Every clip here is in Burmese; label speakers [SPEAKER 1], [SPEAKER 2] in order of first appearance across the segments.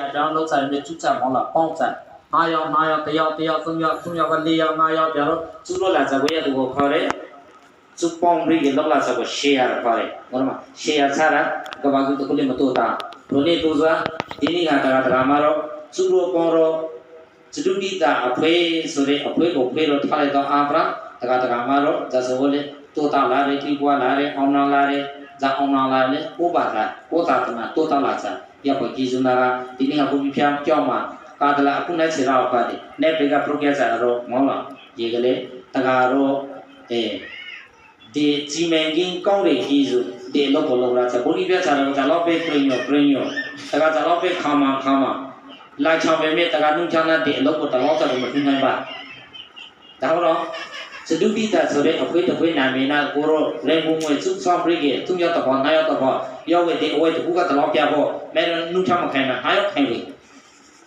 [SPEAKER 1] 家长老在那就在忙了，帮在。那样，这样，中药个利药那样，假如做了来这个也都可以，做帮不给弄来这个share可以，我嘛 share 下来，个把个都可以么多大，罗尼多少，今年看大家嘛咯，做了帮咯，这都比大阿飞，所以阿飞个飞咯，他来到阿布拉，大家嘛咯，就是我嘞，多大来嘞，地瓜来嘞，昂南来嘞，在昂南来嘞，我把来，我打的嘛，多大来着，要不记住那个，今年还不比偏叫嘛。कादला पुनः चिराव कादे ने बेगा प्रोग्रेस आरो मोला ये गले तगारो ए दे जिमेंगिंग काउरे कीजु दे लोको लोरा चा बोली बे चारो चालो पे प्रेन्यो तगा चालो पे खामा ला चावे में तगा नु चाना दे लोको तलो चालो मथिन बा तावरो सदुबी ता सोरे अफे नामे ना गोरो रेंगु मोय चुक साब्रिगे तुम या तबो ना या तबो यावे दे ओय तबु का तलो प्याबो मे नु चामा खाइना हायो खाइवे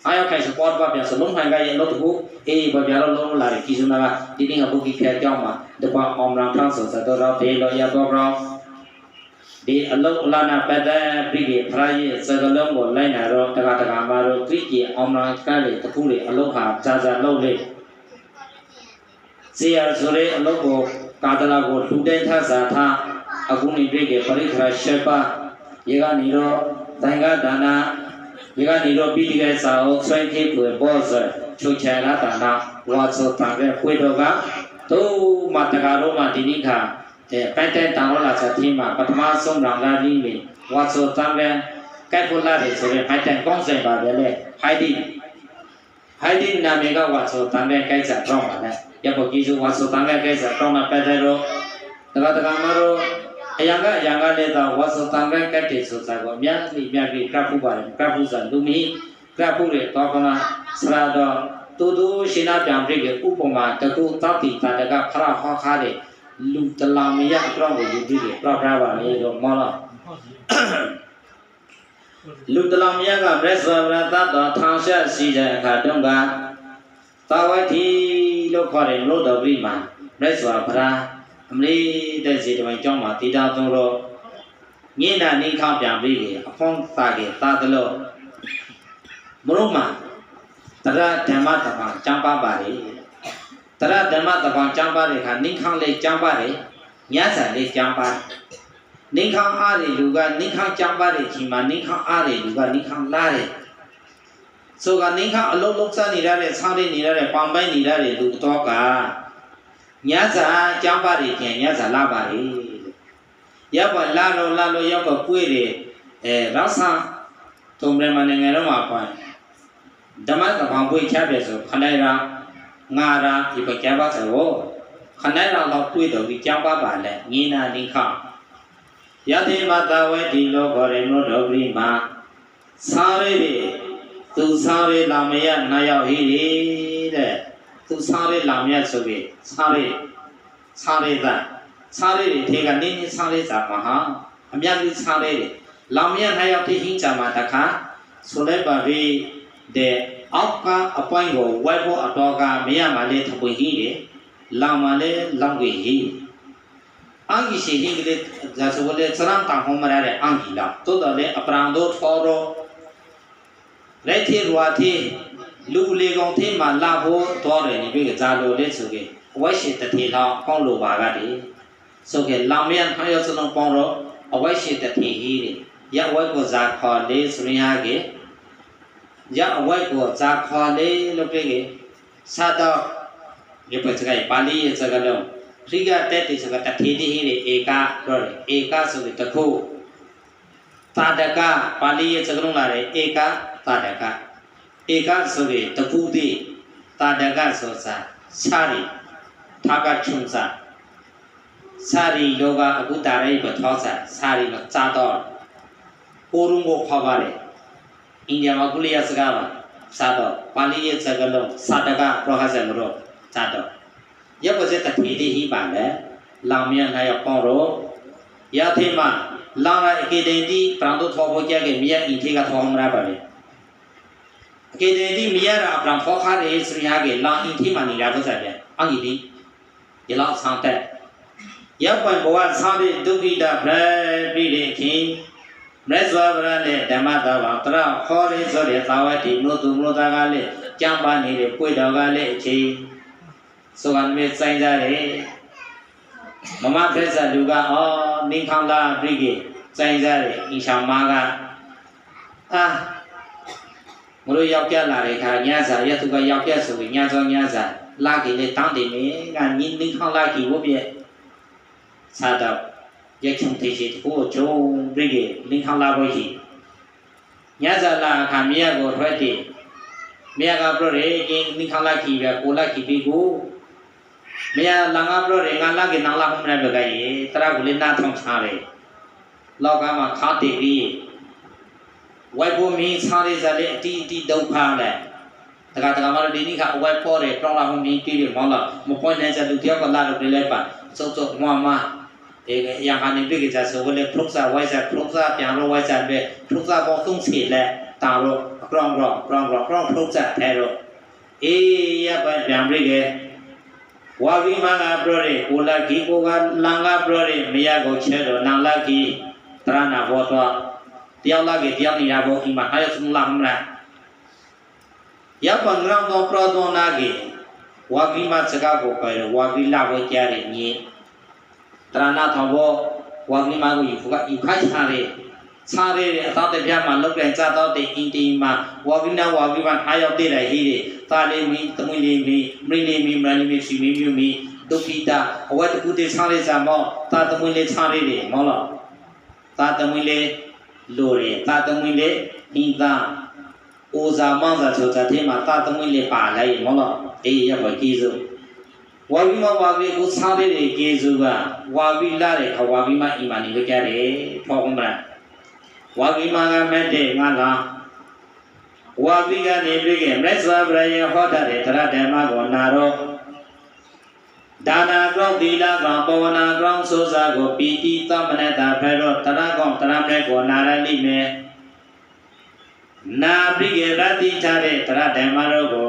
[SPEAKER 1] आया कैसे पॉट बाप या सलून है क्या ये लोग तो ए बजारों लोग लारे किसी ना दिनी का बुकी क्या क्या मा दबा ऑमरां ट्रांसो से तो रात ये लो या तो राव दे अल्लाह उलाना पैदा बिगे फ्राई सगलों को लाइन रो तका मारो त्रिकी ऑमरां काले तो पूरे अल्लाह का जाजा लोग ले सियार सोरे अल्लाह को कादला को टूटे था साथा अगुनी बिगे परीक्षा शेपा ये का नीरो दांगा दाना ये का नीरो बीती गए साओ स्वयं के पूरे बॉस चुचारा ताना वाचो तांगे कोई दोगा तो मातकारो मातिनी का पैंटे तांगो लाचा थीमा पटमा सोम रंगारी में वाचो तांगे कैपुला रे सोरे पैंटे कौन से बाबेले हाइडी नामेगा वाचो तांगे कैसा ड्रामा है या बकीजु वाचो तांगे कैसा ड्रामा पैदे रो तका मारो यंगा लेता वासो तांगे कैटे सोचा को म्याकी क्राफू बारे क्राफू सन दुमी क्राफू रे तो अपना सरादो तो शिना प्यामरे के उपमा तकु ताती तादगा फरा खा रे लुतलामिया क्रांगो युद्धि के प्राप्रावा ये जो माला लुतलामिया का ब्रेसवरता तो थांशा सीजा खादंगा तावथी लो खरे लो दबरी मा ब्रेसवरपरा हमरे देसी दवाई जों मा तीदा जों रो नीना नी खा प्याम भी के अफों तागे तादलो मुरुमा तरा धर्मा तपा चांपा बारे तरा धर्मा तपा चांपा रे खा नी खां ले चांपा रे न्यासा ले चांपा नी खां आ रे लुगा नी खां चांपा रे खीमा नी खां आ रे लुगा नी खां ला रे सोगा नी खां अलो लोकसा नी रे सारे नी रे पांबाई नी रे लु तो का न्यासा चांपा रे के न्यासा ला बारे या पर ला लो या पर पुए रे रासा तुमरे माने ngero ma pa dhamma ka phang pui kya pye so khanai ra nga ra yi pa kya ba so khanai ra lo pui do bi kya ba ba le ngi na ni kha ya the ma ta we di lo gore no do bri ma sa re tu sa re la me ya na yaw hi de tu sa re la me ya so bi sa re da sa re the ka ni sa re sa ma ha amya ni sa re लाम या ना याव थे हिंग चामा तका सोले बाबी दे आपका अपाइन वो वाइबो अटोका मिया माले थपो ही रे लाम माले लंगे ही आंगी से हिंग ले जैसे बोले चरां तांगो मरा रे आंगी ला तो दले अपरांधो थोरो रे थे रुआ थे लुले गौ थे माला हो तोरे नि बे जालो ले सुगे वैसे तथे ला कौन लो बागा दे सुगे लाम या ना याव चनो पोरो अवैसे तथे ही रे या वही को जाखा ले सुनिया के या वही को जाखा ले लोगे के सादा ये पचकाई पाली ये जगलों फ्रीगा टेटी सगा तथेदी ही रे एका सुगे तको तादका पाली ये जगलों लारे एका तादका एका सुगे तकुदी तादका सोचा सारी थाका चुंसा सारी योगा अगुदारे बथौसा सारी में चादर कोरुंगो खबारे इंडिया में गुलिया सगावा सादो पाली ये जगलो सादगा प्रकाश मरो सादो ये बजे तथेदी ही बाले लामिया ना या पौरो या थे मा लांगा एकेडेंडी प्रांतो थोबो क्या के मिया इंथे का थोमरा बाले एकेडेंडी मिया रा प्रांत थोखा रे सुनिया के लांग इंथे मा नीरा तो जाबे अंगी दी ये लांग सांते या पॉइंट बोवा सादे दुगी दा ब्रे बीले की Meswabrale, Damata, Tra, Hori, Sori, Tawati, Mutu, Mutagale, Jampani, Puidogale, Chi, Sugan with Sainzare, Mama Presa Duga, oh, Ninkanda, Brigade, Sainzare, Ishamaga. Ah, Muru Yakia Larika, Yaza, Yatuga Yakia, Yaza, Yaza, Lucky, the Tandi, and Ninkanda, will be Sada. Yakum teachit who Joe Brigade, Lincoln Labohi. Yazala Kamiago ready. Miaga Brore, Lincoln Laki, Ulaki Bigu. Mia Langabro, Laki Nala Humrebegai, Tragulina Tomsare. Logama Kati. Waipo means Harris a tea don't pale. The Katamara Dinika, white pore, Prona Humi, Mola, Mopoinesa, Lutia, Lado Rilepa, so Mama. Yang kami beri kita sebagai peluksa wajah, peluksa piano wajah, peluksa bokong sila, taruh, krong peluksa taruh. Ya yang beri ke, wabi mana beri, ulagi bukan langga beri, mia gocero, nang lagi, terana botol, tiap lagi tiap ni abo iman, ayo semula mana. Ya pengrang dong produk lagi, wabi macam apa, wabi lagu cari ni. Terana tahu wajib mahu ikhlas cari atau terjemah lebih jatuh di inti mah wajib man ayat tidak hiri tadi mi temui mi sini mi dukita awak tu putih cari sama tak temui cari deh malah tak temui lori tak temui hingga uza mangsa cuaca tema tak temui palai malah ya begitu. Wabima wabi ku sari de kezuga wabi lare ka wabima imani bekare thongmra wabima ga mette ngala wabi ga ne bege mreswa braye hoda de tara dhamma ko naro dana grong dila grong pawana grong sosa ko piti tamanata pharo tara kong tara mre ko nara li me na bege rati chare tara dhamma ro ko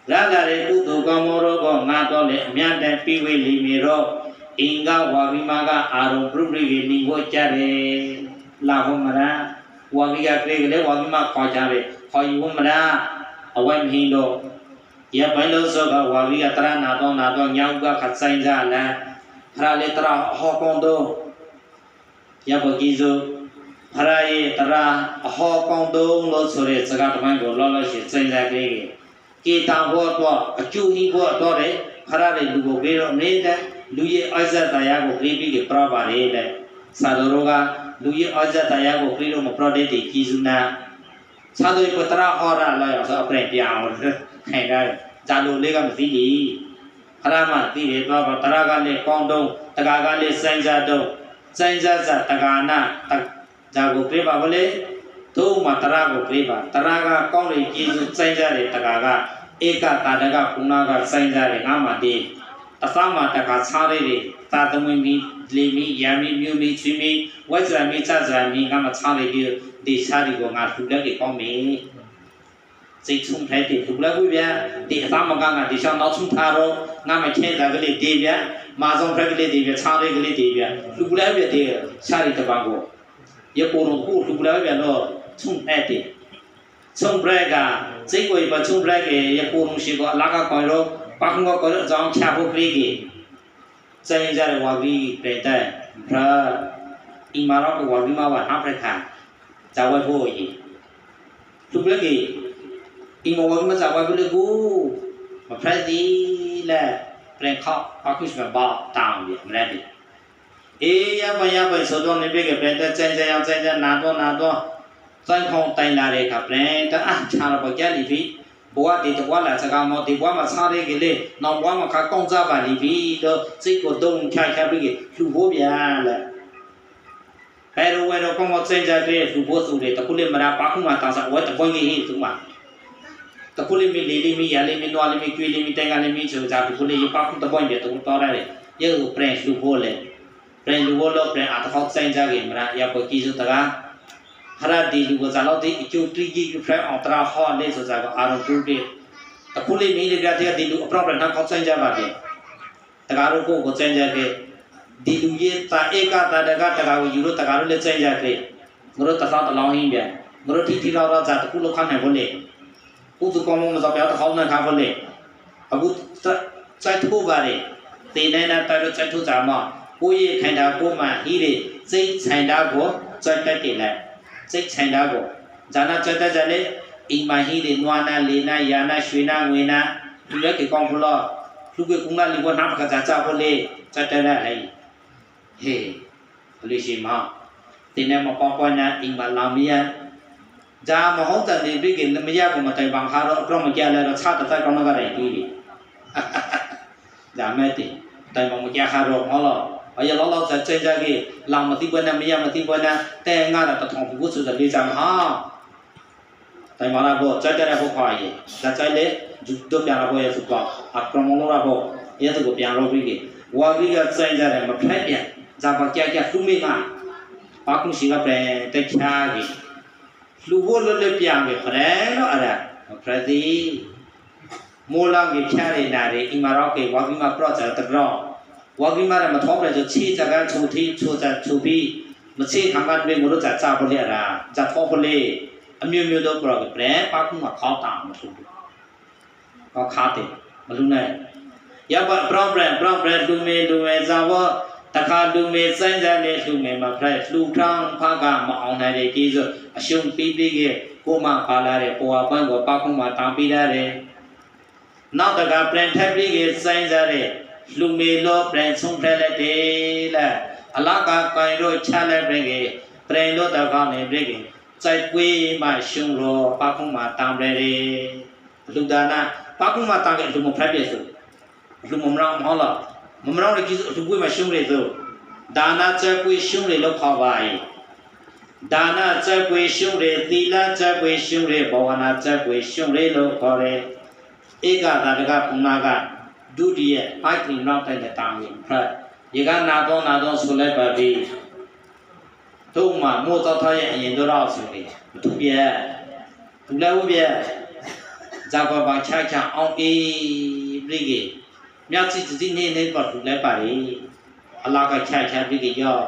[SPEAKER 1] Lagare utu kamoro ko ngato le miante piwe limiro inga wabimaga aro prubri ni gochare lahomara wabiga kregele wabima khojare khoyumara awai mindo ya bailo soga wabiga tra na to nyauga khatsainja la harale tra hokondo ya bagizo haraye tra hokondo lo sore saga tmai ko lo shi tsainja krege Kita buat cumi buat dore, karena lugu bero neda, luye aja daya go kribi ke prabare le, sadoroga luye aja daya go kribi mo prade de kizuna, sadoi putra ora la ya sa apre piao, kayak jalu lega mesti ni, karena mesti le bawa teraga le kondo, teraga le senja za tagana, jago kribi boleh. Tu matara ko kriba taraga kong le kisu sainjare tagaga eka tadaga punaga sainjare ngamati tasama taga sare le tatami mi lemi yami mi chimi wajra mi chajra mi ngama sare di sari ko nga thula ke kong me sei chung thai ti thula bu bia di sama ga nga di sa no chung tharo ngama chen da le di bia ma jong phra le di bia sare le di bia thula bia di sari ta bang ko ye ko ro ku thula bia no chung ete chung brega sei koi ba chung brega ye porung si ko laga koi ro pakung ko ro jang cha bo brigi sai jar wa bi preta bra imara ko wa bi ma wa ha prekha ja wa bo yi tu bregi imo wa ma ja wa bi le ku ma predi le pre kha pa ku sma ba tang bi ma le bi ya ba so do ne bi ke preta chen na do Saya kong tay lari kapre, ta cara baca libi, buat di tempat lah sekarang mau di buat macam ni gile, nak buat macam kong jawab libi, tu si kodong kaya pergi, lupa biar lah. Pero kong mau senja ke lupa sudah, tak boleh merapa aku mata saya, tak boleh ini tu mah. Tak boleh mi ya mi nual mi kuih mi tengah mi cuci, tak boleh ya aku tak boleh tu tahu lah. Ya pren lupa le, pren atau kong senja ke merah, ya pergi tu tak. Hara di lugu jalan di itu trigi frame antara hal le so jaga aron turde. Takule mi le gati di lugu problem nak kau senja bagi. Tagaru ko kau senja ke di lugu ta eka ta daga tagaru juru tagaru le senja ke. ngoro ta sa ta long hin bia ngoro thi lo ra za ta ku lo khan hai bo le ku tu ko mo ma sa bia ta khau na kha bo le aku sai thu ba le te nai na ta ro sai thu za ma ko ye khain da ko ma hi le sai chai da ko sai ta ti lai sai chai da ko za na chai ta za le in ma hi le nwa na le na ya na shwe na ngwe na tu le ke kong lo lu ke kung na li ko na ka za cha bo le chai ta la hai he li shi ma te ne ma pa na in ma la mi ya za ma ho ta ni bi ke na ma ya ko ma tai bang ha ro kro ma kya la ro cha ta ta kong na ka rai ti bi za me ti tai bang ma kya ha ro ma lo bây giờ lo sẽ chơi ra cái làm mà tin quên nam bây giờ mà tin quên naแต่งานแต่ทองผู้สุดที่จังฮะแต่มาแล้วก็chơi raก็快耶แต่chơiเลยจุดตัวเปลี่ยนเราก็สุดกว่าอักรมงเราก็ยังตัวเปลี่ยนเราไปกี่ว่าวิธีchơi raเลยมาเพลย์เนี่ยจะมาแก่ๆทุ่มไม่มาปากคุ้งสิกับเพลย์แต่แค่กี่ลูกวัวเลยเปลี่ยนกี่เพลย์เนาะอะไรเพลย์ดีมูลกี่แค่เลยนะเลยอิมาเราเกี่ว่าวิมาโปรเจกต์ตรอว่ากิมาเนี่ยมาท้องเลยจะชี้จากการชูที่ชูจากชูพี่มาชี้ทำการเป็นมนุษย์จากเจ้าคนเลี้ยราจากพ่อคนเลี้ยมีตัวกรอกแปรป้าคุ้งมาเข้าตามมาชูก็ขาดเต็มมาดูเนี่ยอย่าว่าปลอมแปรดูเมจะว่าตะขาดูเมเส้นจะเนี่ยดูเมมาแปรดูครั้งพากามาเอาในเด็กที่จะช่วงปีเกี่ยกูมาพาลาเรปัวปั้นก็ป้าคุ้งมาตามปีได้เลยนอกจากแปรแทบปีเกี่ยเส้นจะเนี่ยလူမေလောပြန်ဆုံးဖက်လက်တယ်လားအလကာကိုင်တို့ချလက်ပြင်ကြီးပြန်လို့တော့ကောင်းနေပြင်ကြီးစိုက်ကွေးမှရှုံရောပါခုမှတံပြဲတယ်လူဒါနာပါခုမှတံကလူမဖက်ပြဆိုလူမမရောမဟုတ်လားမမရောလည်းကြီးလူကွေးမှရှုံတယ်ဆိုဒါနာချက်ကွေးရှုံတယ်လို့ခေါ်ပါရဲ့ဒါနာချက်ကွေးရှုံတယ်သီလချက်ကွေးရှုံတယ်ဘောဝနာချက်ကွေးရှုံတယ်လို့ခေါ်တယ်ဧကသာတကပုဏ္ဏကဒုတိယအိုက်တင်နောက်တဲ့တာမင်းဖတ်ရေကနာတော့ဆိုလိုက်ပါပြီတို့မှမိုးတော်ထားရဲ့အရင်တော့ဆိုနေသူပြက်သူလည်းဟုတ်ပြက်ဇာဘဘာချာအောင်အေးပြည်ကြီးမြတ်စီစီနေပါသူလည်းပါလေအလာကချာပြည်ကြီးရော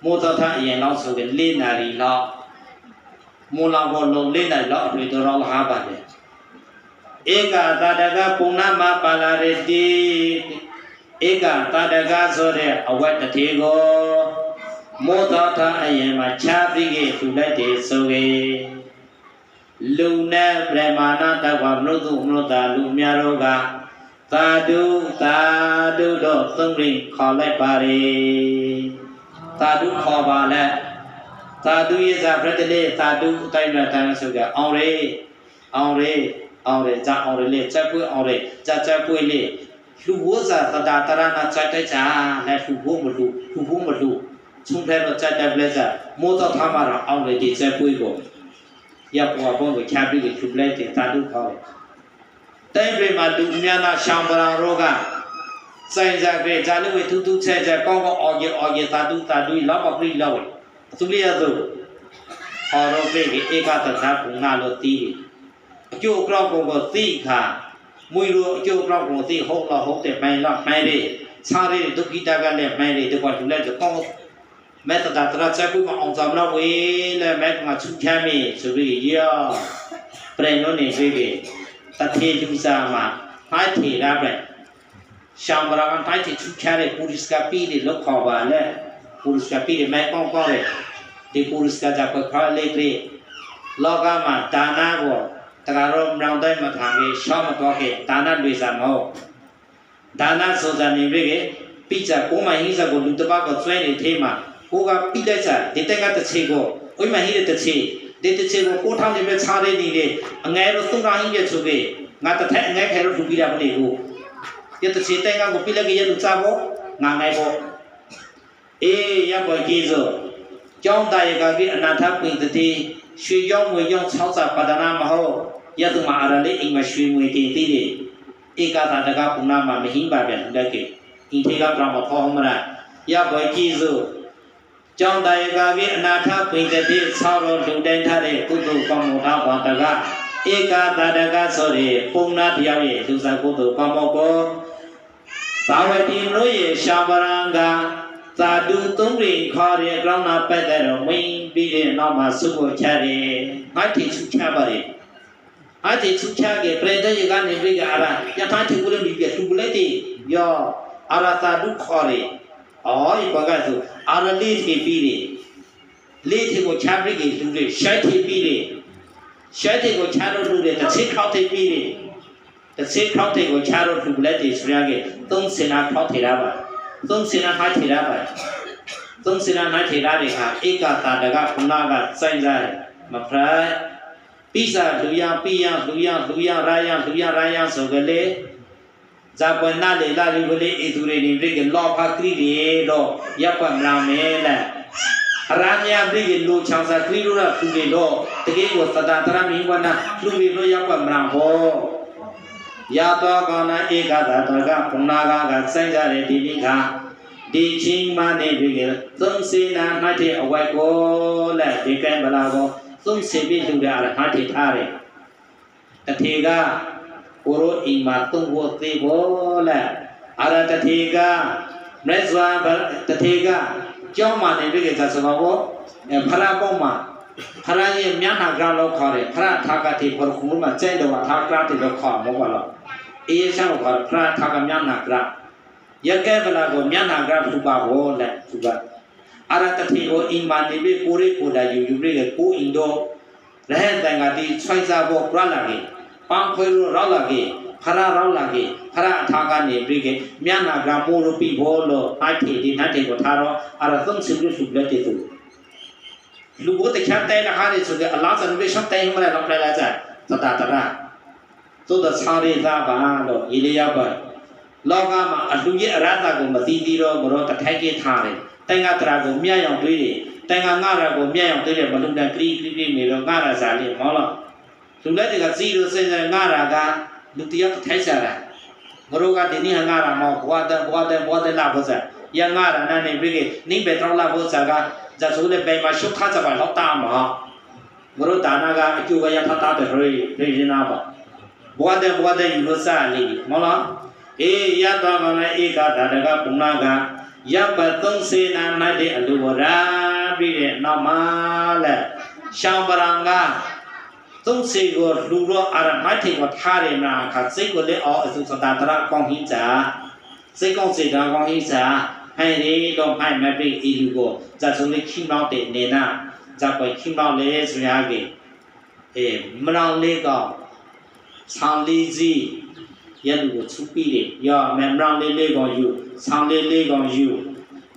[SPEAKER 1] မိုးတော်ထားအရင်လောက်ဆိုရင်၄နာရီလောက်မိုးလောက်ဘောလုံး၄နာရီလောက်အတွေ့တော်ဟာပါတယ်ဧကတာတကပုဏ္ဏမပါလာရတိဧကတာတကဆိုတဲ့အဝတ်တထေကိုမောတော်ထအရင်မှာခြားပြီးခဲ့သူလိုက်တယ်ဆိုခဲ့လူနဲ့ဗြဟ္မာဏတဝမနုဿမနုဿလူများတို့ကသာဓုတော့သုံးရင်ခေါ်လိုက်ပါလေသာဓုခေါ်ပါလေသာဓုရဲ့ဇာပြတလေသာဓုအတိုင်းနဲ့တန်းဆိုကြအောင်ရေဇာအောင်လေချက်ပွေးအောင်လေချက်ပွေးလေလူဝဇာတတာတရနာချက်တဲ့ချာနဲ့လူဘုမလူချုံဖဲတော့ချက်တဲ့ပလက်စာမိုးတော့ထားမှာတော့အောင်လေဒီချက်ပွေးကိုရပ်ပေါ်ဘုံကိုချပြီးလူပလက်တင်သာဓုခေါ်တယ်တိုင်ပြည်မှာလူများနာရှောင်းပရာရောကစိုင်းကြခဲ့ဂျာလူဝေတူချက်ကောင်းအော်ကြီးသာဓုလောက်ပါပြိလောက်သူလေးရသူဟောရောပြေဧကတသာကုနာလို့တီးအကျိုးအကြောက်ကိုသိခါမွေလိုအကျိုးအကြောက်ကိုသိဟုတ်တယ်မိုင်းလားမိုင်းလေစားရဒုက္ခိတကလည်းမိုင်းလေတကွာလူလည်းကောင်းမဲ့တတာတရာချက်ကိုအောင်ဆောင်တော့ဝေးလည်းမဲ့ကချူချမ်းမီဆိုပြီးရောပြန်လို့နေပြီတတိလူစားမှာဖိုက်ထီရပဲရှောင်းပရာကဖိုက်ထီချူချမ်းတဲ့ပူရစ်ကပီတွေလောက်ခေါ်ပါလေပူရစ်ကပီတွေမဲ့ကောင်းလေဒီပူရစ်ကကြပ်ခါလေးပြေလောကမှာဒါနာကိုတကားတော့မြောင်တိုင်းမထားကြီးရှောင်းမတော့ခဲ့ဒါနတွေစားမဟုတ်ဒါနဆိုတာနေပြီပိချာကိုမဟိစကိုလူတပတ်ကိုကျွဲနေသေးမှာကိုကပိလိုက်စားဒီတက်ကတစ်ချေကိုဝိမဟိတဲ့တစ်ချေဒီတစ်ချေကိုကိုထောင်းနေပဲခြားနေနေလေအငဲလို့သုံးကားဟင်းရဲ့ဆိုပြီးငါတစ်ထက်အငဲခဲလို့လူပြီးတာမနေဘူးဒီတစ်ချေတက်ကကိုပိလိုက်ရဲ့လူစားဖို့ငါငဲဖို့အေးရပ်ပေါ်ကြီးစို့ကျောင်းသားရကပြီးအနာထပိတတိရွှေရောင်းငွေရောင်း6စာပါဒနာမဟုတ်ယတုမအာရလေးအိမ်မှာရွှေငွေတင်သေးတယ်ဧကသာတကပုဏ္ဏမှာမဟိပါပြန်လက်ကဤထေကပရမဖောမရရဘွယ်ကြီးစို့ကျောင်းသားရကပြီးအနာထပိတတိဆောက်တော်လူတိုင်းထားတဲ့ကုသိုလ်ကောင်းမှုတော်ဘာတကဧကသာတကဆိုရယ်ပုဏ္ဏတရားရဲ့လူစားကုသိုလ်ကောင်းမှုကိုသာဝတိလို့ရဲ့ရှာပရံက သာဓုသုံးရင်ခေါ်ရကောင်းနာပတ်တဲ့တော့ဝင်ပြီးတဲ့နောက်မှာစုဖို့ချတယ်ငါတိစုချပါလေအတိစုချကေပြတဲ့ရကနေပြီးကြအရာယထာတိကုလမိပြသူလည်းတည်ယောအရာသာဓုခေါ်ရအော်ဒီဘကဆိုအရာလေးတိပြီးတယ်လေးတိကိုချပြီးကေလူတွေရှိုက်တိပြီးတယ်ရှိုက်တိကိုချလို့လူတွေတစ်စိခောက်တိပြီးတယ်တစ်စိခောက်တိကိုချလို့လူလည်းတည်ဆိုရကေသုံးစင်နာခောက်ထေရပါသုံးစင်နာဟာထေရပါသုံးစင်နာနာထေရတွေဟာဧကတာတကခုနကစိုင်းစားမဖရိုက်ပိစာလူရပိယလူရရာယဆိုကြလေဇာပနာလေလာလူကလေးဤသူတွေနေပြီကလောဖကရီတွေတော့ရပ်ပတ်မလာမဲလားအရာမြပြီကလူချောင်းစာကရီလို့ရသူတွေတော့တကယ်ကိုသတ္တတရမင်းဝနာလူတွေလို့ရပ်ပတ်မလာဟောရတော့ကောင်းနာဧကသာတကခုနကစိုင်းကြတဲ့ဒီမိခါဒီချင်းမနေပြီကသုံးစေနာမှတ်တဲ့အဝိုက်ကိုလက်ဒီကံဗလာကိုသုံးစေပြီးလူတွေအရဟတ်ထားတယ်တထေကကိုရိုအိမ်မှာသုံးဖို့သေးဖို့လက်အရတထေကမြတ်စွာတထေကကျောင်းမှာနေပြီကသစဘောဖရာပေါင်းမှာဖရာရဲ့မျက်နှာကလောက်ခေါ်တယ်ဖရာထာကတိဖော်ခုမှာကျဲတော့ထာကတိတော့ခေါ်မောပါလို့အေးဆောင်ခေါ်ဖရာထာကမျက်နှာကရကဲဗလာကိုမျက်နှာကသူပါဘောလက်သူကအရတတိကိုအိမ်မှာနေပြီကိုရိကိုဒါယူပြီကကိုအင်တော့ရဟန်တန်ကတိဆွိုင်းစားဖို့ပြလာကြီးပန်းခွေလို့ရောက်လာကြီးဖရာရောက်လာကြီးဖရာအထာကနေပြီကမျက်နှာကမိုးလို့ပြီးဘောလို့အားဖြည့်ဒီနတ်တွေကိုထားတော့အရသုံးစင်လို့စုလက်တဲ့သူလူဘုတ်ချမ်းတဲ့ခါရီဆိုကအလားစံပြီးရှောက်တဲ့မလားတော့ပြလာကြသတ္တတရသို့သောစာရိသာဘာလို့ဤလျောက်ပါလောကမှာအလူရဲ့အရသာကိုမသိသေးတော့ဘရောတထိုက်ကြီးထားတယ်တိုင်ကတရာကိုမြတ်ရောင်တွေးတယ်တိုင်ကငါရာကိုမြတ်ရောင်တွေးတယ်မလုံတဲ့ကရီနေတော့ငါရာစားလေးမောလားလူလက်တွေကစီလို့စင်စင်ငါရာကလူတယောက်ထိုက်စားတာဘရောကဒီနေ့ငါရာမောဘွားတဲ့လာဖို့စားရငါရာနဲ့နေပြီနိဘေတော်လာဖို့စားကဇာဆိုးတဲ့ပေမှာရှုခါကြပါတော့တာမှာဘရောဒါနာကအကျိုးကရဖတ်တာတဲ့ရေနာပါဘွားတဲ့ယူလို့စားလေးမောလားအေးရတော့ကလည်းဧကဒါတကပုဏ္ဏကရပ်ပတ်သုံးစေနာ၌တဲ့အလူဝရပြီးတဲ့နောက်မှာလဲရှောင်းပရံကသုံးစေကိုလူတော့အရမတ်ထေကိုထားတယ်နာခါစိတ်ကိုလည်းအောအစုစတာတရကောင်းဟိစာစိတ်ကောင်းစေတာကောင်းဟိစာဟဲ့ဒီတော့ဖိုင်မပိအီလူကိုဇာဆုံးလေးခိမောက်တဲ့နေနာဇာပွေခိမောက်လေဆိုရကေအေးမလောင်လေးကောဆောင်းလေးစီရလူကိုသူပြီးတယ်ရောမန်brown လေးကောင်ယူဆောင်းလေးကောင်ယူ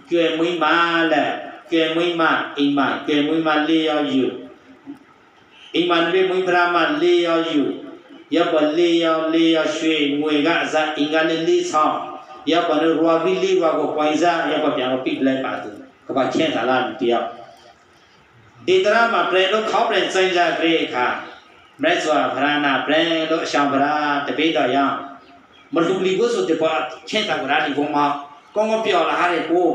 [SPEAKER 1] ကျွဲမွေးမလက်ကျွဲမွေးမအိမ်မကျွဲမွေးမလေးယောက်ယူအိမ်မလေးမွေးပရမလေးယောက်ယူရပ်ပလေးယောက်ရွှေငွေကအစားအင်္ဂါလေးဆောင်ရပ်ပနဲ့ရွာပြီးလေးရွာကိုပွိုင်စားရပ်ပပြန်တော့ပြစ်လိုက်ပါသူကဘာချင်းသာလာတယောက်ဒီတရမှာပြန်လို့ခေါပြန်စိုင်းကြကြတဲ့အခါမြတ်စွာဘုရားနာပြန်လို့အရှောင်ဗရာတပိတော်ရမလူလီကိုဆိုတဲ့ပေါ်ချင်းတာကရာဒီဘောမှာကောင်းပြောလာတဲ့ကို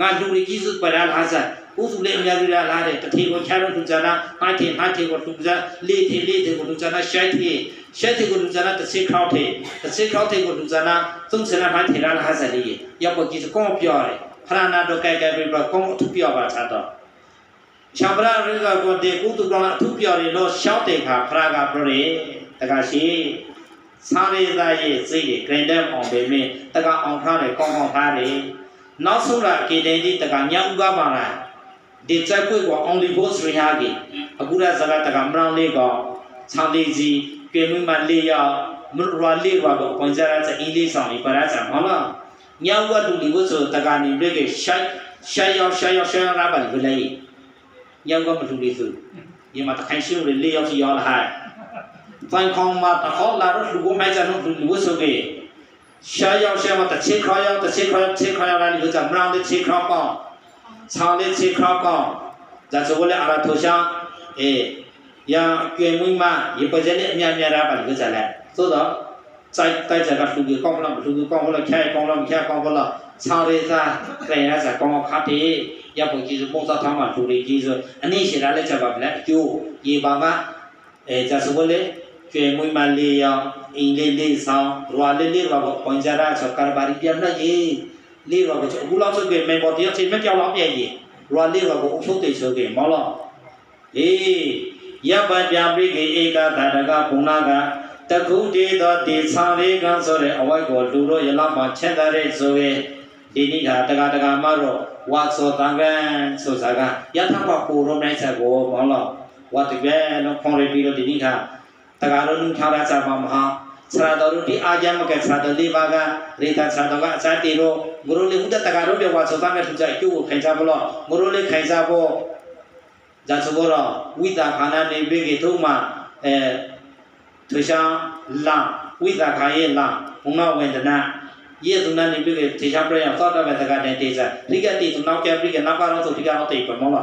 [SPEAKER 1] ငါလူကြီးစုပရာလာစားဦးစုလေးအများကြီးလာတဲ့တထေကိုချာတော့သူကြတာဟာတီကိုသူကြလေးကိုသူကြတာရှိုက်ကိုသူကြတာတစ်စိခောက်ကိုသူကြတာသုံးစနာမှထေလာလာစားလေးရပ်ပေါ်ကြီးကောင်းပြောတယ်ဖရနာတော့ကြိုက်ပြီးတော့ကောင်းအထူးပြောပါချတော့ချာပရာရိကကိုတဲ့ကုသကောင်းအထူးပြောတယ်လို့ရှောက်တဲ့ခါဖရာကပြောတယ်တကရှိစာရိသာရဲ့စိတ်တွေဂရန်ဒမ်အောင်ပေမဲ့တကအောင်ထားတယ်ကောင်းထားတယ်နောက်ဆုံးလာကေတဲ့ဒီတကညဥကပါလားဒီချက်ကိုအောင်လီဘိုးစရဟာကြီးအခုရစကားတကမရောင်းလေးကဆောင်းလေးစီကေမမလေးရမရလေးကပွန်ကြရတဲ့အင်းလေးဆောင်ပြီးပရာချာမလားညဥကတူလီဘိုးဆိုတကနေပြည့်ရှာရောက်ရာပါလေလေညဥကမတူလေးစုဒီမှာတခိုင်ရှုလေးရောက်စီရောက်လာဖိုင်ခေါမှာတခေါလာတော့လူကမိုက်ကြတော့လူဆိုကေရှာရောက်မှာတစ်ချက်ခေါ်ရောက်လာလို့ကြမရောင်းတဲ့ချက်ခေါ်ပေါ့ဆောင်းတဲ့ချက်ခေါ်ပေါ့ဒါဆိုလည်းအရာထိုရှာအေးရကျွေမွေးမရေပစဲနဲ့အများများတာပါလို့ကြတယ်သို့တော့တိုက်ကြကလူကြီးကောင်းလားလူကြီးကောင်းလားချဲကောင်းလားမချဲကောင်းလားဆောင်းရစားပြန်ရစားကောင်းခါတေးရပုံကြီးစပုံစားထားမှလူကြီးဆိုအနည်းရှိတာလည်းချက်ပါဗလဲအကျိုးရေပါကဒါဆိုလည်းကျွေမွေးမလေးရောအင်းလေးဆောင်ရွာလေးရွာကိုပွန်ကြတာဆိုကာဘာရီပြန်လာရေး လေးရောကိုအခုလောက်ဆိုကေမေပေါ်တယောက်ချင်းမပြောင်းလောက်ပြည့်ကြီးရွာလေးရောကိုအုပ်ချုပ်တယ်ဆိုကေမောလို့အေးရပ်ပပြပိကေဧကသာတကဘုံနာကတခုတည်းသောဒီဆောင်လေးကဆိုတဲ့အဝိုက်ကိုလူတို့ရလောက်မှချက်တဲ့ဆိုကေဒီနေ့ကတကမတော့ဝါစောတန်ကန်ဆိုစားကယထာပပူရောနိုင်ဆက်ကိုမောလို့ဝတ်တကယ်လုံးခေါ်ရပြီးတော့ဒီနေ့ကတကရောလူထားရစားမှာမဟာဆရာတော်တို့ဒီအာဂျမ်ကဆရာတော်လေးပါကရေတာဆရာတော်ကအစားတီရောငရိုလေးဥဒတကရောပြဝါစောတန်မဲ့ထူကြအကျိုးကိုခိုင်စားဖို့လို့ငရိုလေးခိုင်စားဖို့ဇာစဘောရဝိတာခန္ဓာနေပြီးကထုံးမှာထွေရှာလာဝိတာခါရဲ့လာဘုံမဝေဒနာये तुमने निपी के तेजा प्रयास तो तब तक ने तेजा ठीक है ती तुम नाउ क्या प्री के ना पारो तो ठीक है होते ही पर मोला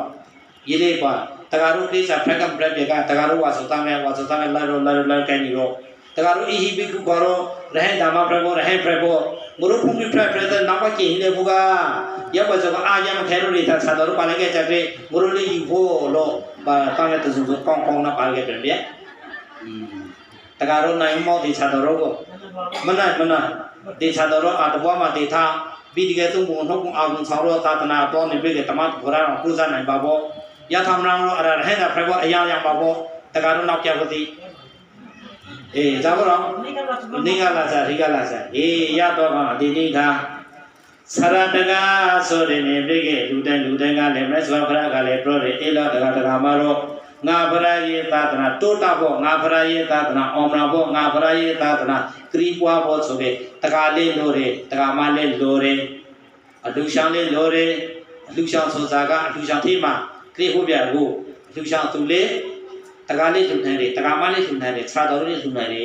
[SPEAKER 1] ये ले पा तगारो तेजा प्रकम प्रयगा तगारो वासुता में लर के निरो तगारो इही भी करो रहे दामा प्रभु रहे प्रभु गुरु भूमि प्रभु ना पा के ले बुगा ये बजो आ या में खेरो लेता सादरो पाले के चक्रे गुरु ले युवो लो बा तांगे तो सुन कोंग ना पाले के प्रभु तगारो ना इमो दी सादरो को मना देश सादरो आदबुआ मा देथा बिदिगे तुम बुंग ठोक आगुं सारो तातना तो निबे के तमा घोरा कुजा नाय बाबो या थामरांग रो अरा रहे ना प्रभु अया या बाबो तगारो नाव क्या होती ए जाबो रो निगा लासा ए या तो मा दिनी था सरतगा सोरे ने बेगे लुदन का ले मैं स्वभरा का ले प्रो रे एला तगा मारो nga phara ye tatana tota bo nga phara ye tatana omra bo nga phara ye tatana kri kwa bo so ke taka le lo re taka ma le lo re alu shang le lo re alu shang so sa ka alu shang thi ma kri ho pya ko alu shang tu le taka le tu nai re taka ma le tu nai re cha do le tu nai re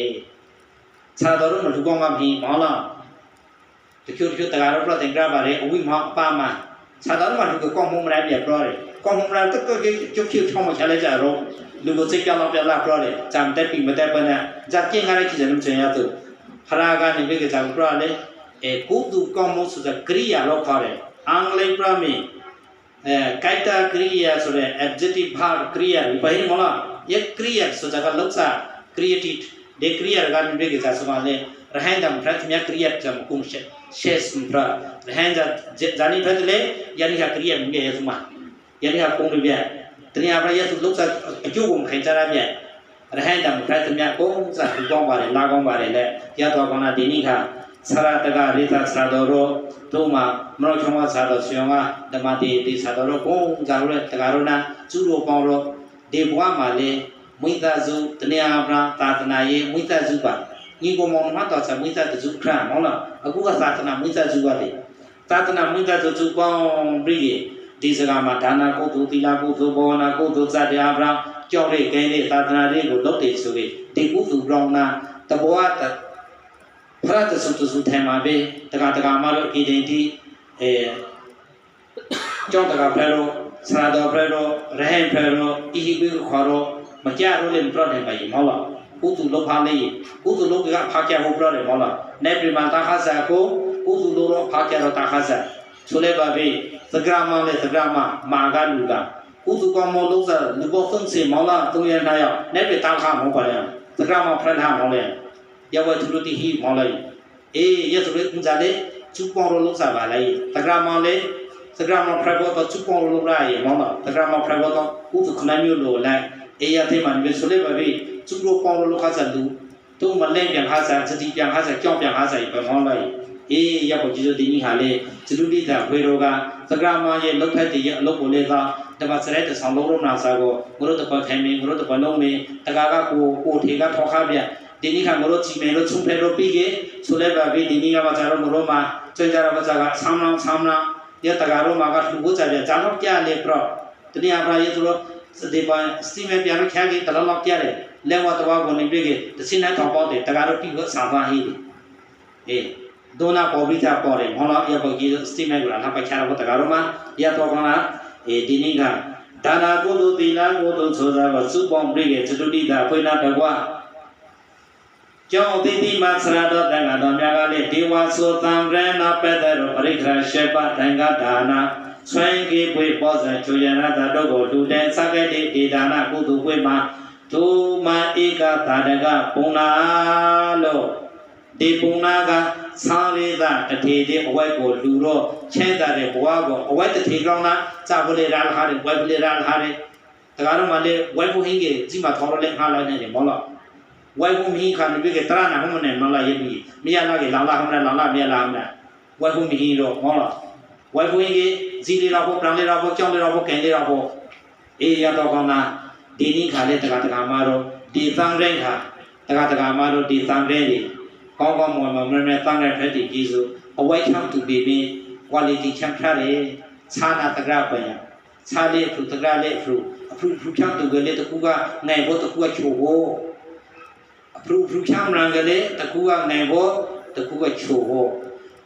[SPEAKER 1] cha do ro ma lu kong ma phi ma la tikyo taka ro pro ten kra ba re awi ma pa ma cha do ma lu ko kong mo ma la pya pro re còn hôm nay tất cả cái chúc chiêu trong một cái lấy giả rồi,လူကိုစိတ်ကြောက်တော့ပြလာပြတော့လေဂျမ်တက်ပြီးမတက်ပါနဲ့ဂျာကျင်းကားတဲ့ချင်တယ်ချင်ရသူဖရာကနေပြီးကြံပြရလေကုသူကောင်းမှုဆိုတဲ့ကရိယာလောက်ခေါ်တယ်အင်္ဂလိပ်ပြမီကိုက်တာကရိယာဆိုတဲ့ adjective verb ကရိယာဘယ်မှာလဲယကရိယာဆိုတဲ့ကလောက်စား created ဒီကရိယာကနေပြီးကြဆိုမှလေရဟန်ဒမ်ဖရက်မြကရိယာဂျမ်ကုမ်ရှက်စမ်ဖရာရဟန်ဒဇာနီဖက်လေယာနီဟာကရိယာမြဲရစမှာยันที่คงดูเนี่ยตอนนี้พระเยซูลุกจากจู่ผมเห็นจะได้เนี่ยแต่ให้ดำพระธรรมเนี่ยก็จะถูกต้องไปเลยลากองไปเลยแหละยาตัวคนนั้นดีนี่ค่ะสารตะการริตาสารดอโรตัวมามรชงว่าสารดอชงว่าธรรมะดีสารดอโรก็จะรู้เลยตะการุณาจู่โรปองโรเดี๋ยวว่ามาเลยมิตรจูตอนนี้พระตาตนาเยมิตรจูบ้านนี่ก็มองมาต่อจากมิตรจูครั้งนั่นแหละกูก็ตาตนามิตรจูบ้านเลยตาตนามิตรจูบ้านบริเกဒီစကားမှာဒါနာကုသိုလ်သီလကုသိုလ်ဘောနာကုသိုလ်စတရားပရာကြောက်တဲ့ကဲတဲ့သာသနာလေးကိုလုပ်တယ်ဆိုပြီးဒီကုသိုလ်ကြောင့်နာတဘောတဖရတ်စုတစုထဲမှာပဲတကမှာလို့ဒီတင်ဒီကြောင့်တကဖရလို့ဆရာတော်ဖရလို့ရဟန်းဖရလို့ဤဟိဘိခေါ်တော့မကြလို့လည်းမပြောနိုင်ပါဘူးမဟုတ်လားကုသိုလ်လုပ်ပါလေကုသိုလ်လုပ်ကဖာကြဟုတ်ပြောတယ်မဟုတ်လားနေပြမတာခါစားကိုကုသိုလ်လုပ်တော့ဖာကြတော့တာခါစားဆိုလဲပါပြီသဂရမလည်းသဂရမမာကလူကကုသကောမောလုံးစားလူဘောသုံးစီမောလာသုံးရနာရောက်နေပြတာခါမောပါလေသဂရမဖရထားမောလေယဝသူတို့တိဟိမောလေအေးယသူတို့ကြလေချူပေါရောလုံးစားပါလေသဂရမလည်းသဂရမဖရဘောတော့ချူပေါရောလုံးရရေမောလာသဂရမဖရဘောတော့ကုသခဏမျိုးလိုလိုက်အေးရသေးမှန်ပဲဆိုလဲပါပြီချူရောပေါရောလုံးခါစားလူတို့မလဲပြန်ခါစားစတိပြန်ခါစားကြောင်းပြန်ခါစားပဲမောလိုက်အေးရဖို့ကျေစုတင်ကြီးဟာလေဇလူတိတာဝေရောကသကရမရဲ့လောက်ထက်တည်းရဲ့အလုပ်ကိုလေသာတပတ်စရဲတဆောင်လုံးနာစာကိုငရို့တပတ်ခိုင်မင်းငရို့တပတ်လုံးမင်းတကာကကိုထေကထောက်ခါပြဒီနေ့ကငရို့ချီမဲလို့ချုံဖဲလို့ပြီးကေဆိုလဲပါပြီဒီနေ့ကပါကြတော့ငရို့မှာကျွကြရပါကြကဆမ်းလောရတကာရောမှာကလူကိုကြပြဂျာတော့ပြလေပြတော့တနည်းအားဖြင့်သူတို့ဒီပန်စတီမဲပြန်လို့ခါကြီးတလောလောက်ပြတယ်လဲဝတ်တော်ကိုနေပြီးကေတစင်းနဲ့ထောက်ပေါက်တယ်တကာရောပြီးတော့စာသွားဟိအေးဒိုနာပေါ်ပြီးတာပေါ်တယ်မောလာရပေါ်ကြီးစတီမဲကလာပချာတော့တကာရောမှာရတော့ကနာဒီနေ့ကဒါနာကုသိုလ်သီလကုသိုလ်ဆိုတာကစုပေါင်းပြီးကေသတုတိတာဖွင့်လာတော့ကွာကျောင်းတိတိမဆရာတော်တန်ခါတော်များကလည်းဒေဝဆိုသံရဏပတ္တရောပရိခရရှေပတန်ခါဒါနာဆွမ်းကေပွေပောဇံချူရဏတာတို့ကိုလူတဲ့စကေတိဒေဒါနာကုသိုလ်ပွေမှာဒုမဧကသာတကပုံနာလို့ ဒီပုံနာကစားရတာတထေတဲ့အဝိုက်ကိုလူတော့ချဲတာတဲ့ဘဝကိုအဝိုက်တထေကောင်းလားစာပလေရာခါတယ်ဝိုက်ပလေရာခါတယ်တကားတော့မလေးဝိုက်ဖို့ဟင်းကြီးစီမထော်လို့လည်းခါလိုက်နေတယ်မောလားဝိုက်ဖို့မင်းခါနေပြီကတရနာဟမနဲ့မလာရပြီမရလာကေလောင်လာဟမနဲ့လောင်လာမရလာဟမနဲ့ဝိုက်ဖို့မင်းတော့မောလားဝိုက်ဖို့ဟင်းကြီးဇီလီရာဖို့ပရံလီရာဖို့ကြောင်းလီရာဖို့ကန်လီရာဖို့အေးရတော့ကောင်းလားဒီနည်းခါလေးတကားမှာတော့ဒီသံရဲခါတကားမှာတော့ဒီသံရဲကြီးကောင်းကောင်းမွန်မွန်မဲမဲတန်းတဲ့ဖက်တီကြီးစုအဝိုက်ချမ်းသူပြီးပြီး quality ချမ်းထားတယ်ခြားနာတကရပညာခြားလေးဖူတကရလေးဖူချမ်းသူကလေးတကူကနိုင်ဖို့တကူကချိုဖို့ဖူချမ်းရံကလေးတကူကနိုင်ဖို့တကူကချိုဖို့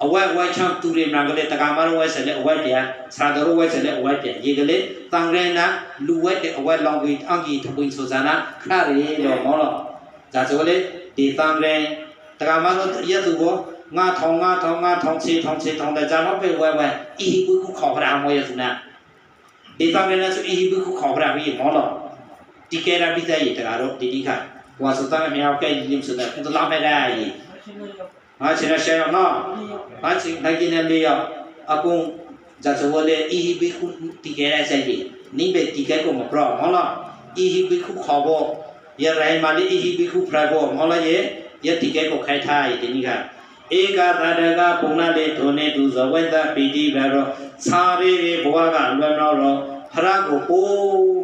[SPEAKER 1] အဝိုက်ချမ်းသူရံကလေးတကမာရောဝဲဆက်လက်အဝိုက်ပြခြားတော်ဝဲဆက်လက်အဝိုက်ပြရေကလေးတန်ရဲနာလူဝဲတဲ့အဝိုက်လောင်ကြီးအင်ကြီးထပွင့်ဆိုစနာခရရေလို့မောလို့ဒါဆိုလေဒီတန်ရဲတကမာတော့ရသူကိုငါထောင်ချေတဲ့ကြာတော့ပဲဝဲအီဟိဘူးခေါ်ကြအောင်ရစုနာဒီတန်ရဲနဲ့ဆိုအီဟိဘူးခေါ်ကြပြီးမောလို့ဒီကဲရပြီးတဲ့ရတကတော့ဒီခါဝါစတန်မြောက်ကဲရင်းဆိုတာတော့လာမဲ့ရတယ်ဟာချင်ရရှေရနော်ဟာချင်နိုင်နေလေအကုန်ဇာဆိုလေအီဟိဘူးဒီကဲရဆိုင်ဒီနိဘေဒီကဲကိုမပရောမောလို့အီဟိဘူးခေါ်ဖို့ရရိုင်းမာလီအီဟိဘူးဖရဖို့မောလို့ရတိကဲကိုခိုင်ထားရဒီကဧကသတကပုံနာလေးထုံနေသူဇဝေတပီတိဘရောစာရီဘဝကလွယ်တော့ဖရကိုပိုး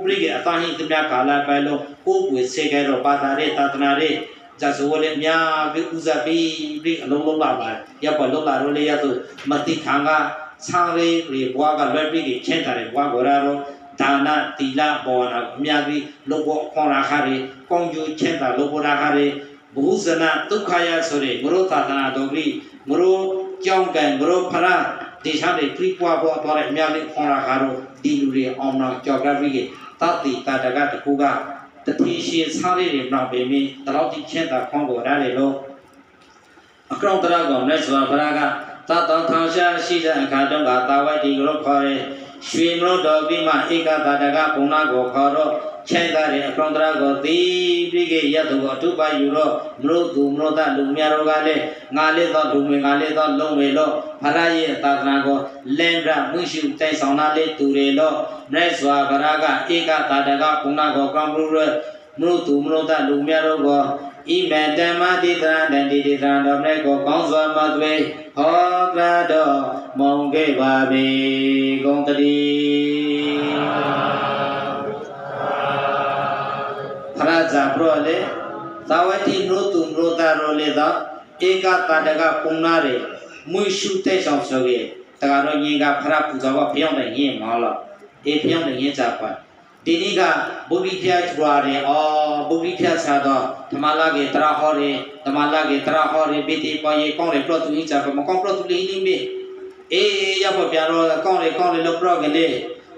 [SPEAKER 1] ပြိကအသာဟိတမြကာလပဲလို့ကိုကိုစေကြတော့ပါတာရဲ့သာသနာရဲ့ဇာဆိုလေမြာပြီးဥစားပြီးပြိအလုံးလုံးလာပါရပ်ပေါ်လုံးလာတော့လေရသူမတိခံကစာရီဘဝကလွယ်ပြိကချင်းတာရဲ့ဘဝကိုရတော့ဒါနတိလဘောနာအများကြီးလောဘောခေါ်ရာခါရီကောင်းကျိုးချင်းတာလောဘောရာခါရီဘုဇနာဒုက္ခယဆိုတဲ့မရောသာသနာတော်ကြီးမရောကြောင်းကံမရောဖရာဒီချမ်းတွေပြပွားပေါ်တော်တဲ့အများကြီးခေါ်ရာခါတော့ဒီလူတွေအောင်တော့ကြောက်ကြပြီးတတိတတကတခုကတတိရှိစားရည်တွေနောက်ပေမင်းတလောက်တိချင်းတာခေါင်းပေါ်ရတယ်လို့အကောင့်တရကောင်နဲ့ဆိုတာဖရာကတတော်ထောင်ရှားရှိတဲ့အခါတုန်းကတာဝိုက်ဒီကိုခေါ်ရဲရွှေမလို့တော်ပြီးမှဧကတတကဘုံနာကိုခေါ်တော့ချဲ့တာတဲ့အကောင်တရကိုသိပြီးခဲ့ရသူကိုအထုပါယူတော့မလို့သူမလို့တလူများတို့ကလည်းငါလေးတော့လူငယ်ငါလေးတော့လုံးဝလို့ဖရရဲ့သာသနာကိုလင်ရမှုရှိတိုင်ဆောင်လာလေးသူတွေတော့မြတ်စွာဘုရားကဧကတတကဘုံနာကိုကောင်းပြုရမလို့သူမလို့တလူများတို့ကိုဣမေတမတိတရံတတိတိတရံတော်မြတ်ကိုကောင်းစွာမသွေဟောကြတော်မုံခဲ့ပါပေကုန်တည်းဖရဇာပရောလေသာဝတိနုတုနုတာရောလေသာဧကတတကပုံနာရေမွေရှုတဲ့ဆောင်ဆိုကေတကတော့ညီကဖရပူဇော်ဘဖျောင်းတဲ့ရင်မောလားအေဖျောင်းတဲ့ရင်ကြပါဒီနေ့ကဗုဒ္ဓဖျားကျွာတယ်ဗုဒ္ဓဖျားစားတော့ဓမ္မလာကေတရဟောရေဓမ္မလာကေတရဟောရေပိတိပေါ်ရေကောင်းတယ်ပလော့သူကြီးကြပါမကောင်းပလော့သူလေးလေးမေအေးရဖို့ပြန်တော့ကောင်းတယ်လို့ပလော့ကလေး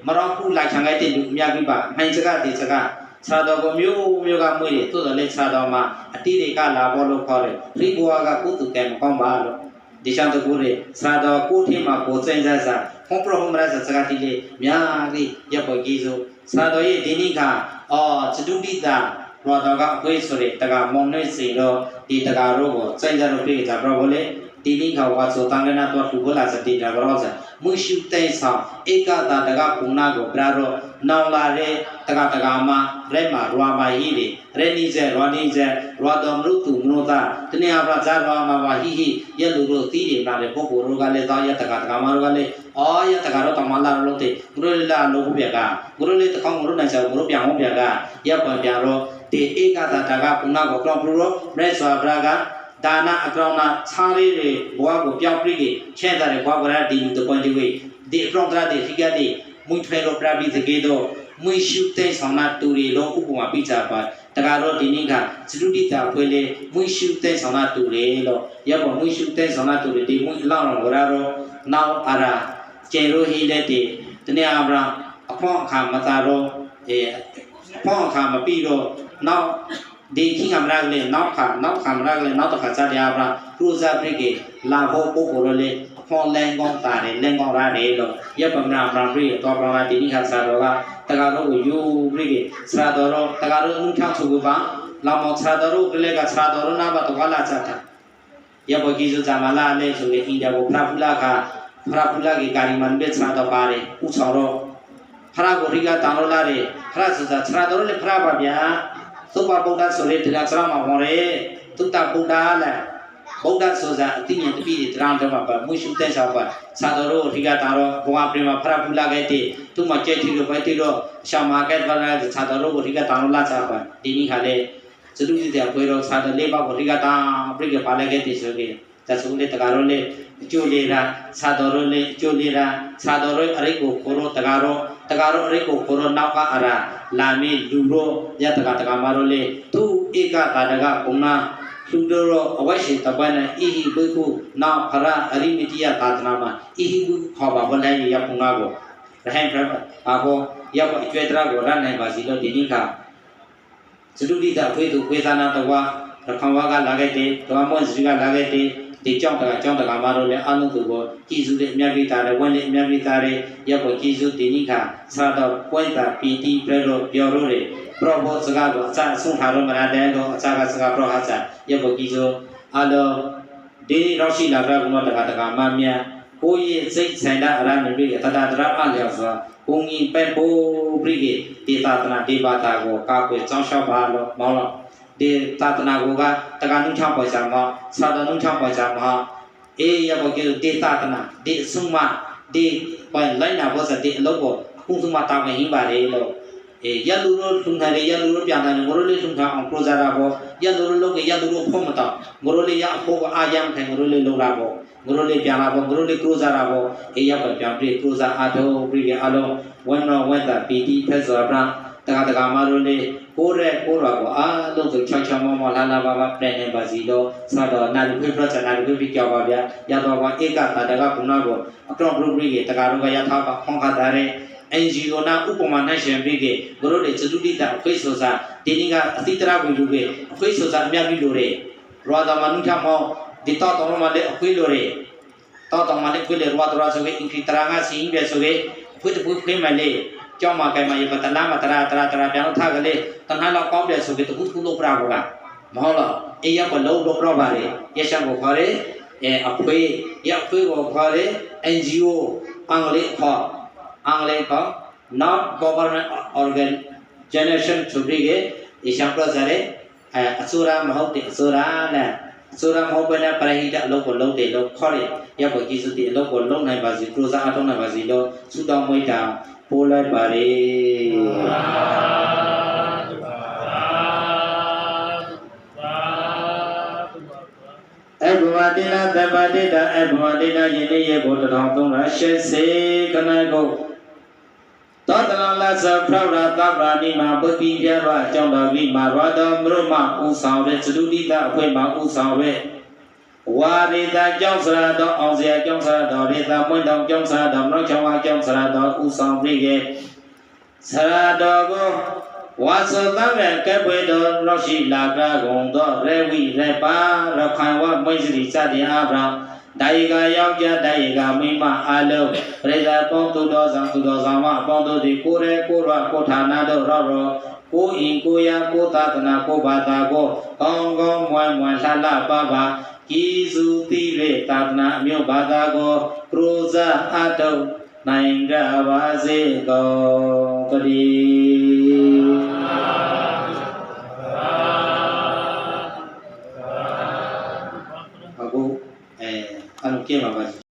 [SPEAKER 1] မရောခုလိုက်ခံလိုက်တဲ့လူအများကြီးပါမှန်စကားဒီစကားခြာတော်ကိုမျိုးကမွေးတယ်သို့တော်လည်းခြာတော်မှာအတိတွေကလာပေါ်လို့ခေါ်တယ်ပြိဘဝကကုသကံမကောင်းပါလို့ဒီချမ်းတကူတွေခြာတော်ကိုထင်းမှာကိုစိမ့်စားစားဖုံးပရဟမရစကားတိလေးများကြီးရပ်ပေါ်ကြီးစို့ခြာတော်ရဲ့ဒီနေ့ကဇတုတိတာရောတော်ကအခွေးဆိုတဲ့တကမုံနေစီတော့ဒီတကရောကိုစိမ့်စားလို့ပြိကြပြဘောလေဒီနေ့ကဝါဆိုတန်ကနာတော့ထူဘလာစတိတာရောစမွရှုတဲ့ဆောင်ဧကတာတကပုံနာကိုပြရောနောင်လာတဲ့တကမှာရဲမှာရွာမာဟိတွေရဲနီဇဲရွာနီဇဲရွာတော်မလို့သူမလို့သားတနည်းအားဖြင့်ဇာရွာမှာပါဟိရလူတို့သီးတွေလာတဲ့ပုဂ္ဂိုလ်တို့ကလည်းသားရတကမှာတို့ကလည်းရတကတော့တမလာလို့တဲ့ဘုရလာလို့ပြကဘုရလေးတခေါင်းဘုရနိုင်ချောဘုရပြန်ဟောပြကရပ်ပြန်တော့ဒီဧကတာတကပုံနာကိုကြောင့်ဘုရရဲစွာဘရာကဒါနအကောင်နာခြားလေးတွေဘဝကိုပြောင်းပြီးချဲ့တဲ့ဘဝကရဒီတပွန်ဒီဝေဒီအကောင်တရတဲ့ခိကတဲ့မွေထွေလို့ပြပြီးစကေတော့မွေရှုတဲ့ဆောင်နာတူရီလို့ဥပမာပြကြပါတကတော့ဒီနေ့ကသတုတိတာဖွေလေမွေရှုတဲ့ဆောင်နာတူရီလို့ရပေါ်မွေရှုတဲ့ဆောင်နာတူရီဒီမွေလောက်တော့ရတော့နောက်အရာကျေရိုဟီလက်တဲ့တနေ့အဘရာအဖောင်းအခါမသာတော့အဖောင်းအခါမပြီးတော့နောက်ဒီခိင္ကမရကလေးနောက်ခါမရကလေးနောက်တစ်ခါကြတရားပါခရူဇာပရိကေလာဖို့ပုဂ္ဂိုလ်လေးအခွန်လန်ကောင်းတာတယ်လန်ကောင်းရတယ်လို့ရပ်ပမနာပရံပရိတော့ပရမတိနိခါစာတော်ကတကားတော့ကိုယူပရိကေစာတော်တော့တကားတော့ဦးထောက်သူပါလောင်မောစာတော်ကလေးကစာတော်နာဘတော့လာချတာ ရဘောကြီးစုဇာမလာလဲဆိုရင်အင်ဒါကိုဖရာဖူလာကကာရီမန်ဘက်ဆရာတော်ပါတယ်ဥဆောင်တော့ဖရာကိုရိကတောင်းလို့လာတယ်ဖရာဆိုတာဆရာတော်လည်းဖရာပါဗျာသုဘဗုဒ္ဓဆိုတဲ့တရားစရမှာဟောတယ်သုတ္တဗုဒ္ဓလားဗုဒ္ဓဆိုတာအတိညာတပိတရံတော့ပါမွှရှုတဲ့ဆောပါဆရာတော်ရိကတောင်းတော့ဘုရားပြမဖရာဖူလာခဲ့တဲ့သူမကျဲထီလို့ပဲတီတော့ရှောင်းမာကက်ပါလာဆရာတော်ကိုရိကတောင်းလို့လာစားပါဒီနေ့ခါလေစတုတိတဲ့ပွဲတော်ဆရာတော်လေးပါကိုရိကတောင်းပြိကပါလာခဲ့တဲ့ဆိုပြီးတဆူလေတကားရောလေအကျိုးလေးတာဆာတော်ရောလေအကျိုးလေးတာဆာတော်ရောအရိတ်ကိုခိုးရောတကားရောအရိတ်ကိုခိုးရောနောက်ကအရာလာမီလူရောရတကာမရောလေသူဧကတာတကကုဏလူတော်ရောအဝိရှိတပန်းနဲ့ဣဟိဘိခုနာဖရအရိမတိယသာသနာမှာဣဟိဘုခေါ်ပါဘလဲရပုငါကိုရဟန်ပြပါဘောရပအကျွဲတရာကိုရနိုင်ပါစီလို့ဒီနေ့ကစတုတိတအဖွေသူဖွေသနာတော်ကရခံဝါကလာခဲ့တဲ့ဓမ္မမွန်စီကလာခဲ့တဲ့ဒီကြောင့်တကမတို့လည်းအလုံးစုကိုကြည်စုတဲ့အမြတ်ပိတာတွေဝန်းတဲ့အမြတ်ပိတာတွေရပ်ကိုကြည်စုဒီနိခါသာတော့ပွင့်တာပီတိပြရောပြောလို့တွေပရောဘောစကားကိုအစဆုံးထားလို့မရတဲ့တော့အစကစကားပရောဟာစာရပ်ကိုကြည်စုအလုံးဒီရောက်ရှိလာကြကတော့တကမမြတ်ကိုရဲ့စိတ်ဆိုင်တာအရနေပြီးတတတရအလျော်စွာဘုံကြီးပဲပိုးပြိကေဒေသနာဒေဝတာကိုကာကွယ်စောင့်ရှောက်ပါလို့မောင်းလို့ဒီသာသနာကိုကတက္ကနုချပေါ်ကြမှာသာသနုချပေါ်ကြမှာအေးရဘောကေဒေသနာဒီဆုမဒီပိုင်လိုက်နာဘောစတဲ့အလုပ်ကိုအခုဆုမတာမဟင်းပါလေလို့အေးရလူတို့ထုံထားတယ်ရလူတို့ပြန်တယ်ငိုရိုလေးထုံထားအောင်ပရိုဇာတာဘောရလူတို့လုပ်ရလူတို့ဖုံးမတော့ငိုရိုလေးရအဖို့အာယမ်ထိုင်ငိုရိုလေးလုံလာဘောငိုရိုလေးပြန်လာဘောငိုရိုလေးပရိုဇာတာဘောအေးရဘောပြန်ပြီးပရိုဇာအာတော့ပြီးရအလုံးဝမ်းတော်ဝမ်းသာပီတိဖက်စွာပြတကမတို့လေကိုရဲကိုရောကိုအားလုံးစုချောင်းမလာပါပြန်နေပါစီတော့စတော့နာလူဖိပရချနာလူဖိကြောက်ပါဗျာရတော့ကဧကတာတကကုဏကိုအတော့ဘုရိကေတကတော့ရထားပါခေါင်းခါတာတဲ့ NGO နာဥပမာနိုင်ရှင်ပြီးကေတို့လေစတုတိတအခွေဆိုစာဒီနေ့ကအတိတရဝင်လူပဲအခွေဆိုစာအမြတ်ပြီးလို့လေရောဒမနုထမောဒီတော့တော်မလေးအခွေလို့လေတော့မလေးခွေလေရောဒရာဆိုကေအင်ခီတရာငါစီပဲဆိုကေအခွေတပွေးခွေးမလေးကြောင်းမှာကဲမှာရပတနာမတရာပြန်လို့ထားကလေးတဏှာလောက်ကောင်းတယ်ဆိုပြီးတခုလို့ပြပါလားမဟုတ်လားအေးရပလုံးလို့ပြပါလေရရှံကိုခေါ်ရဲအခွေရခွေကိုခေါ်ရဲ NGO အင်္ဂလိပ်ခေါ် not government organization ဆိုပြီးရေရှံပြကြရဲအစိုးရမဟုတ်တဲ့အစိုးရနဲ့အစိုးရမဟုတ်ဘဲနဲ့ပရိဟိတအလုပ်ကိုလုပ်တယ်လို့ခေါ်ရဲရပကြီးစုတည်အလုပ်ကိုလုပ်နိုင်ပါစေပရိုဇာအထောက်နိုင်ပါစေလို့ဆုတောင်းမွေးတာပို့လိုက်ပါလေအဘဝတိနာသဗ္ဗတိတာအဘဝတိနာယနေ့ရေဘုဒ္ဓတော်380ခဏကိုသောတလလာသဖရရသဗ္ဗနိမပုပိပြရအကြောင်းတော်ပြီးမှာရတော်မရမဥဆောင်တဲ့သတုတိတအခွင့်မှာဥဆောင်တဲ့ဝါရိတာကျောင်းစရာတော်အောင်စရာကျောင်းစရာတော်ရိတာမွန်းတော်ကျောင်းစရာတော်မနောချောင်းဝါကျောင်းစရာတော်ဥဆောင်ပြီးရဲ့စရာတော်ကိုဝါစသံကဲပွေတော်ရောက်ရှိလာကြကုန်သောရေဝိရေပါရခိုင်ဝမွေးစီစတဲ့အာဗြဟံဒါယကယောက်ျားဒါယကမိန်းမအလုံးပရိသတ်ပေါင်းသူတော်ဆောင်မအပေါင်းတို့သည်ကိုယ်ရဲကိုယ်ရကိုဌာနတို့ရောကိုအင်ကိုရကိုသာသနာကိုဘာသာကိုကောင်းကောင်းမွမ်းမွမ်းလှလှပါဤစုတိရေသာသနာအမျိုးဘာသာကိုပရိုဇာအတုနိုင်ကြပါစေကုန်တည်းအခုအလုံးကျင်းပါပါ